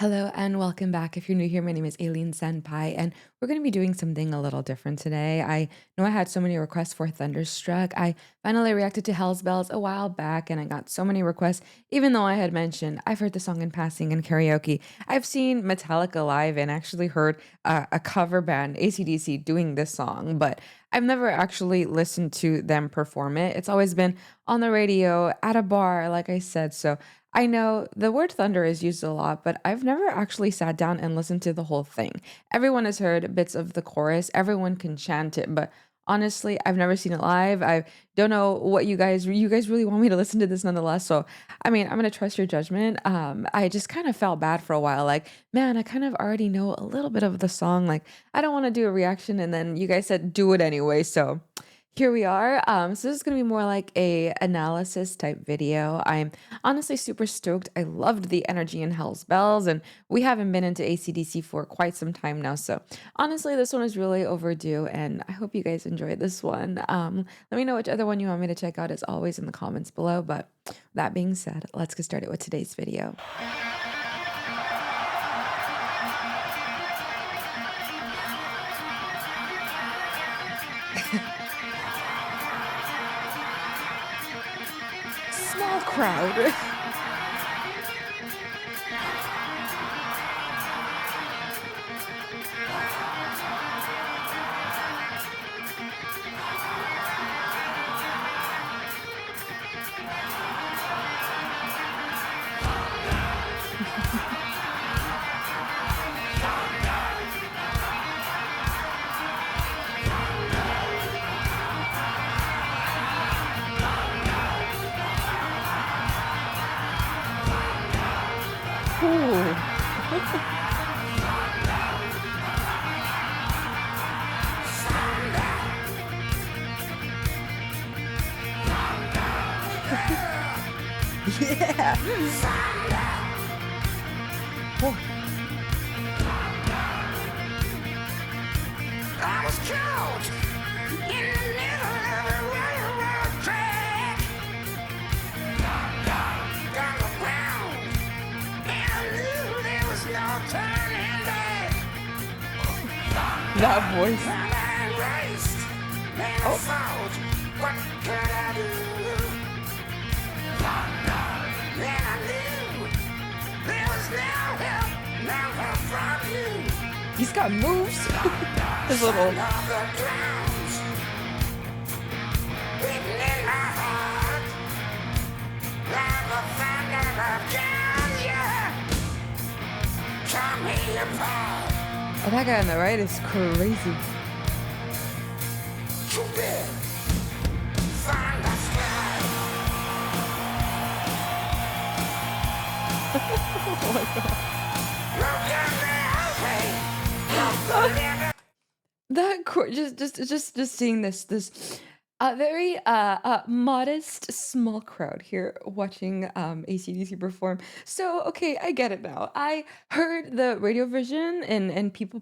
Hello and welcome back. If you're new here, my name is Aileen Senpai, and we're going to be doing something a little different today. I know I had so many requests for Thunderstruck. I finally reacted to Hell's Bells a while back, and I got so many requests, even though I had mentioned I've heard the song in passing in karaoke. I've seen Metallica live and actually heard a cover band, AC/DC, doing this song, but I've never actually listened to them perform it. It's always been on the radio, at a bar, like I said. So I know the word thunder is used a lot, but I've never actually sat down and listened to the whole thing. Everyone has heard bits of the chorus, everyone can chant it, but honestly, I've never seen it live. I don't know what you guys really want me to listen to this nonetheless. So, I mean, I'm going to trust your judgment. I just kind of felt bad for a while like, man, I kind of already know a little bit of the song. Like, I don't want to do a reaction and then you guys said do it anyway. So, here we are. So this is gonna be more like a analysis type video. I'm honestly super stoked. I loved the energy in Hell's Bells, and we haven't been into ACDC for quite some time now. So honestly, this one is really overdue, and I hope you guys enjoyed this one. Let me know which other one you want me to check out as always in the comments below. But that being said, let's get started with today's video. Small crowd. Ooh. Yeah. Oh. I was caught in the middle of a railroad track. Got around, and I knew there was no turning back. That voice. And I raced, and I Oh. thought, what could I do? Then I knew there was no help from you. He's got moves. His little. Of the drums beating in my heart like the thunder of God, yeah. Come me apart, Oh, that guy on the right is crazy. Cupid, Thunderstruck. Oh my god. Broken the highway, That just seeing this very modest small crowd here watching AC/DC perform. So okay, I get it now. I heard the radio version and people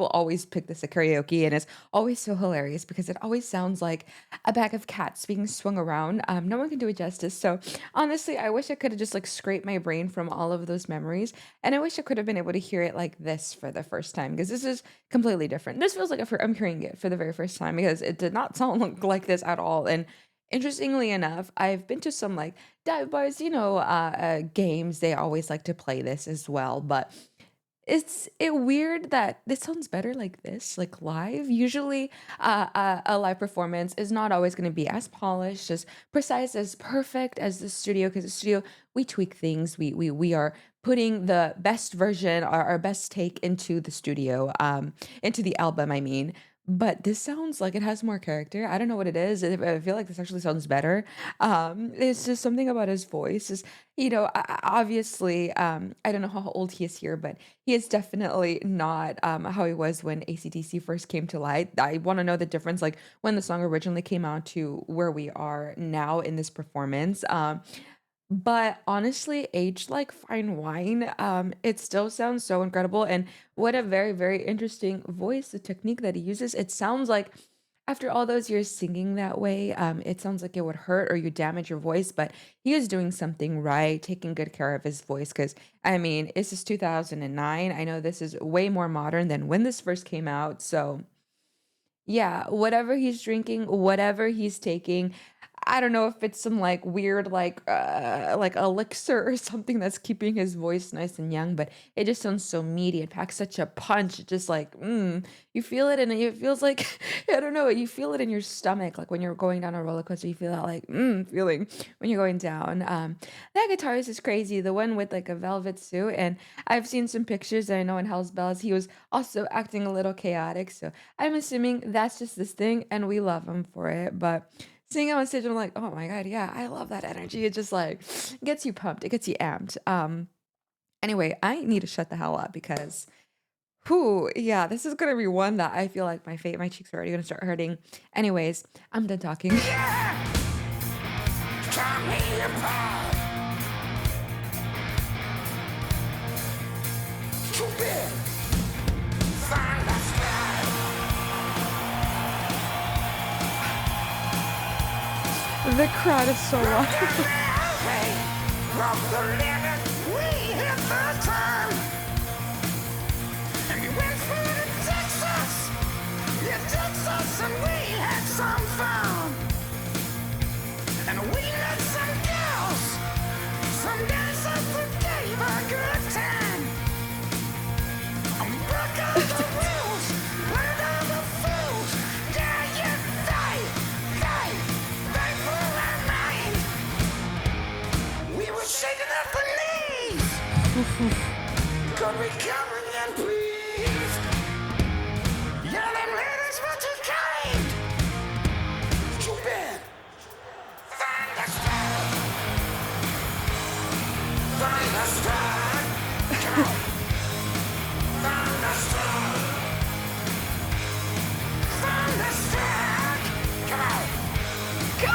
always pick this at karaoke and it's always so hilarious because it always sounds like a bag of cats being swung around. No one can do it justice. So honestly, I wish I could have just like scraped my brain from all of those memories, and I wish I could have been able to hear it like this for the first time because this is completely different. This feels like I'm hearing it for the very first time because it did not sound like this at all. And interestingly enough, I've been to some like dive bars, games. They always like to play this as well, but it weird that this sounds better like this, like live. Usually, a live performance is not always going to be as polished, as precise, as perfect as the studio. Because the studio, we tweak things. We are putting the best version, our best take into the studio, into the album. I mean. But this sounds like it has more character. I don't know what it is. I feel like this actually sounds better. It's just something about his voice. Is obviously, I don't know how old he is here, but he is definitely not how he was when ACDC first came to light. I want to know the difference, like when the song originally came out to where we are now in this performance. But honestly, aged like fine wine, it still sounds so incredible. And what a very, very interesting voice, the technique that he uses. It sounds like after all those years singing that way, it sounds like it would hurt or you damage your voice, but he is doing something right, taking good care of his voice. Because I mean, this is 2009. I know this is way more modern than when this first came out, so yeah, whatever he's drinking, whatever he's taking, I don't know if it's some like weird like elixir or something that's keeping his voice nice and young, but it just sounds so meaty. It packs such a punch. It just like, you feel it and it feels like I don't know, you feel it in your stomach, like when you're going down a roller coaster, you feel that like feeling when you're going down. That guitarist is crazy. The one with like a velvet suit, and I've seen some pictures. And I know in Hell's Bells he was also acting a little chaotic. So I'm assuming that's just this thing, and we love him for it. But seeing him on stage, I'm like, oh my god, yeah, I love that energy. It just like gets you pumped, it gets you amped. Anyway, I need to shut the hell up because, whoo, yeah, this is gonna be one that I feel like my cheeks are already gonna start hurting. Anyways, I'm done talking. Yeah, tear me apart. Too big. Thunderstruck. The crowd is so loud. From the limit, we hit the turn. And we went through to Texas. Yeah, Texas, and we had some fun. And we met some girls. Some dancers that gave a good time. And we broke all the rules. Learned all the fools. Yeah, yeah, they blew our mind. We were shaking up the knees. Could we come again, please? Yeah, them ladies were too kind. Too bad. Thunderstruck. Thunderstruck. Come on. Thunderstruck. Thunderstruck. Come on. Go!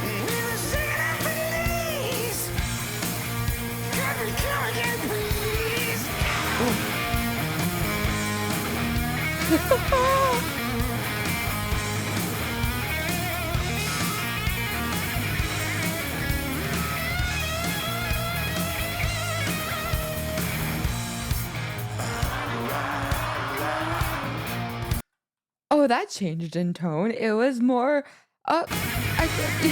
We were singing at the knees. Could we come again, please? Oh, that changed in tone. It was more up. I feel,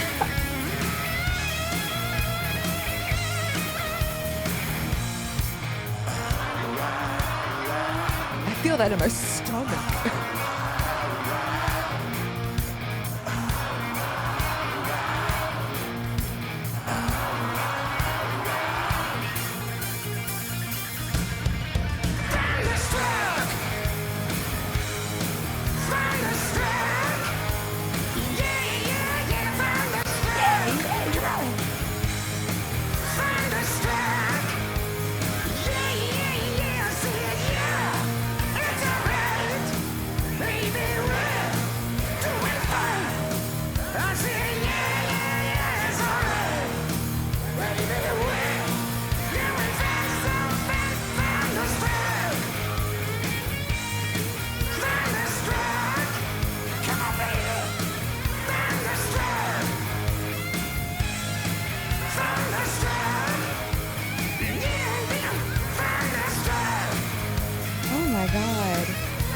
I feel that in my stomach. Thunderstruck. Thunderstruck. Yeah, yeah, yeah, thunderstruck. Come on. Thunderstruck. Yeah, yeah, yeah, I see it, yeah. It's alright. Baby, we're doing fine. I see it, yeah, yeah, yeah, it's alright. Baby, we're doing fast, so fast. Thunderstruck. Thunderstruck. Come on, baby. Thunderstruck. Thunderstruck. Yeah, yeah. Thunderstruck. Oh my god.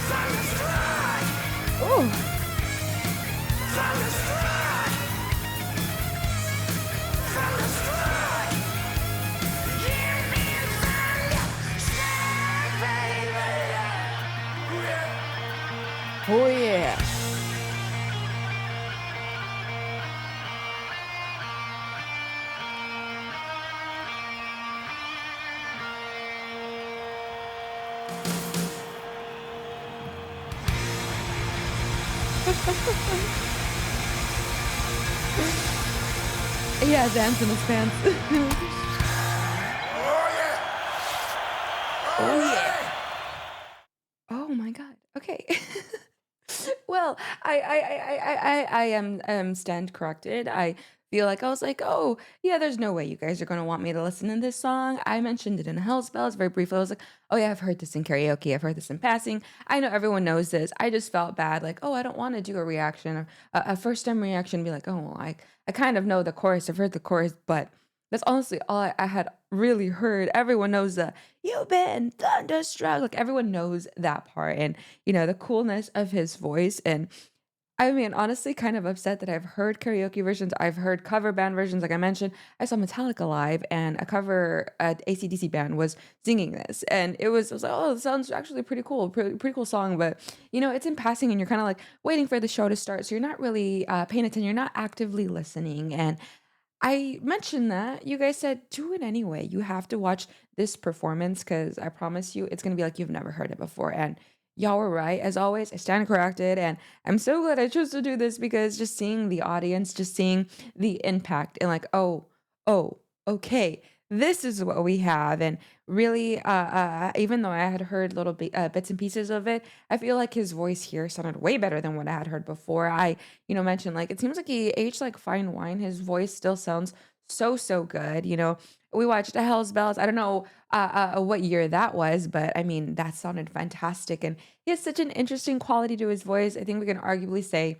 Thunderstruck. Oh, Thunderstruck. Thunderstruck. Give me thunderstruck, baby. oh yeah. He has ants in his pants. Oh, yeah. Oh All yeah. right. Oh my god. Okay. Well, well. I am stand corrected. I feel like I was like, oh yeah, there's no way you guys are gonna want me to listen to this song. I mentioned it in Hell's Bells very briefly. I was like, oh yeah, I've heard this in karaoke. I've heard this in passing. I know everyone knows this. I just felt bad, like, oh, I don't want to do a reaction, a first time reaction, be like, oh well, I kind of know the chorus. I've heard the chorus, but that's honestly all I had really heard. Everyone knows the "You've been thunderstruck." Like everyone knows that part, and the coolness of his voice. And I mean, honestly, kind of upset that I've heard karaoke versions. I've heard cover band versions. Like I mentioned, I saw Metallica live, and a cover AC/DC band was singing this, and I was like, oh, it sounds actually pretty cool, pretty cool song. But it's in passing, and you're kind of like waiting for the show to start, so you're not really paying attention. You're not actively listening, and I mentioned that. You guys said, "Do it anyway. You have to watch this performance because I promise you it's gonna be like you've never heard it before." And y'all were right. As always, I stand corrected, and I'm so glad I chose to do this because just seeing the audience, just seeing the impact and like, "Oh, okay, this is what we have." And really, even though I had heard little bits and pieces of it, I feel like his voice here sounded way better than what I had heard before. I mentioned like it seems like he aged like fine wine. His voice still sounds so good. We watched Hell's Bells. I don't know what year that was, but I mean that sounded fantastic, and he has such an interesting quality to his voice. I think we can arguably say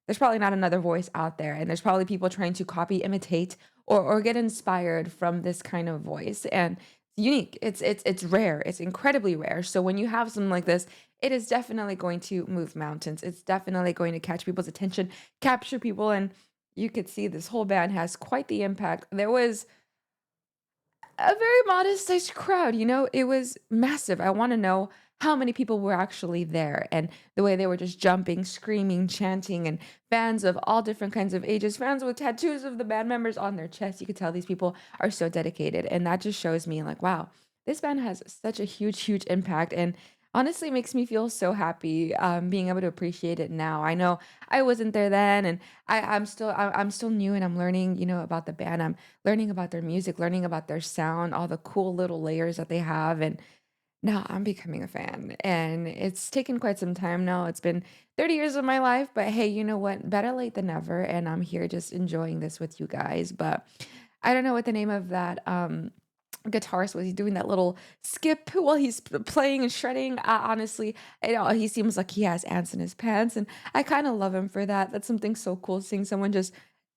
there's probably not another voice out there, and there's probably people trying to copy, imitate, or get inspired from this kind of voice. And it's unique. It's rare. It's incredibly rare. So when you have something like this, it is definitely going to move mountains. It's definitely going to catch people's attention, capture people, and you could see this whole band has quite the impact. There was a very modest sized crowd, it was massive. I want to know how many people were actually there, and the way they were just jumping, screaming, chanting, and fans of all different kinds of ages, fans with tattoos of the band members on their chest. You could tell these people are so dedicated, and that just shows me like, wow, this band has such a huge impact, and honestly makes me feel so happy being able to appreciate it now. I know I wasn't there then, and I'm still new, and I'm learning, about the band. I'm learning about their music, learning about their sound, all the cool little layers that they have, and now I'm becoming a fan. And it's taken quite some time now. It's been 30 years of my life, but hey, you know what? Better late than never, and I'm here just enjoying this with you guys. But I don't know what the name of that guitarist was. He doing that little skip while he's playing and shredding. Honestly, he seems like he has ants in his pants, and I kind of love him for that. That's something so cool, seeing someone just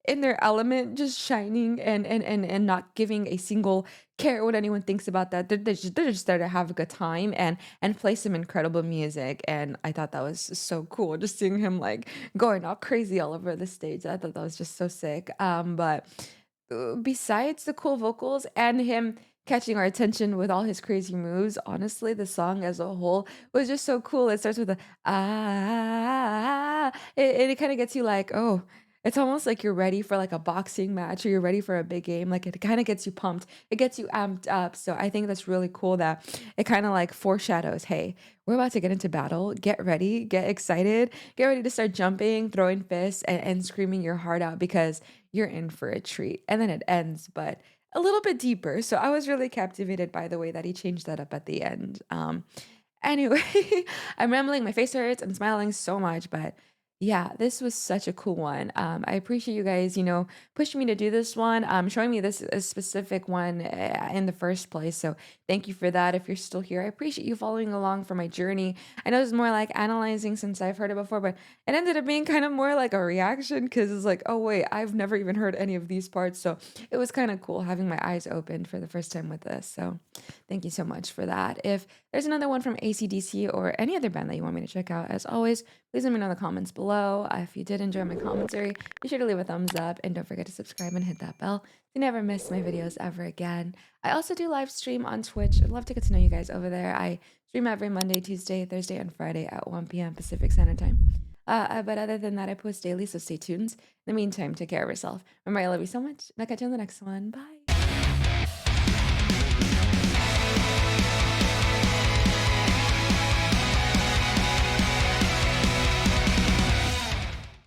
in their element, just shining and not giving a single care what anyone thinks about that. They're just there to have a good time and play some incredible music. And I thought that was so cool, just seeing him like going all crazy all over the stage. I thought that was just so sick. But besides the cool vocals and him catching our attention with all his crazy moves, honestly, the song as a whole was just so cool. It starts with a and it kind of gets you like, oh, it's almost like you're ready for like a boxing match or you're ready for a big game. Like it kind of gets you pumped, it gets you amped up. So I think that's really cool that it kind of like foreshadows, hey, we're about to get into battle. Get ready, get excited, get ready to start jumping, throwing fists, and screaming your heart out because you're in for a treat. And then it ends, but a little bit deeper. So I was really captivated by the way that he changed that up at the end. Anyway, I'm rambling, my face hurts, I'm smiling so much, but yeah, this was such a cool one. I appreciate you guys, pushing me to do this one, showing me this a specific one in the first place. So thank you for that. If you're still here, I appreciate you following along for my journey. I know it's more like analyzing since I've heard it before, but it ended up being kind of more like a reaction because it's like, oh wait, I've never even heard any of these parts. So it was kind of cool having my eyes opened for the first time with this. So thank you so much for that. If there's another one from ACDC or any other band that you want me to check out, as always, please let me know in the comments below. If you did enjoy my commentary, be sure to leave a thumbs up and don't forget to subscribe and hit that bell to never miss my videos ever again. I also do live stream on Twitch. I'd love to get to know you guys over there. I stream every Monday, Tuesday, Thursday, and Friday at 1 p.m. Pacific Standard Time. But other than that, I post daily, so stay tuned. In the meantime, take care of yourself. Remember, I love you so much, and I'll catch you on the next one. Bye.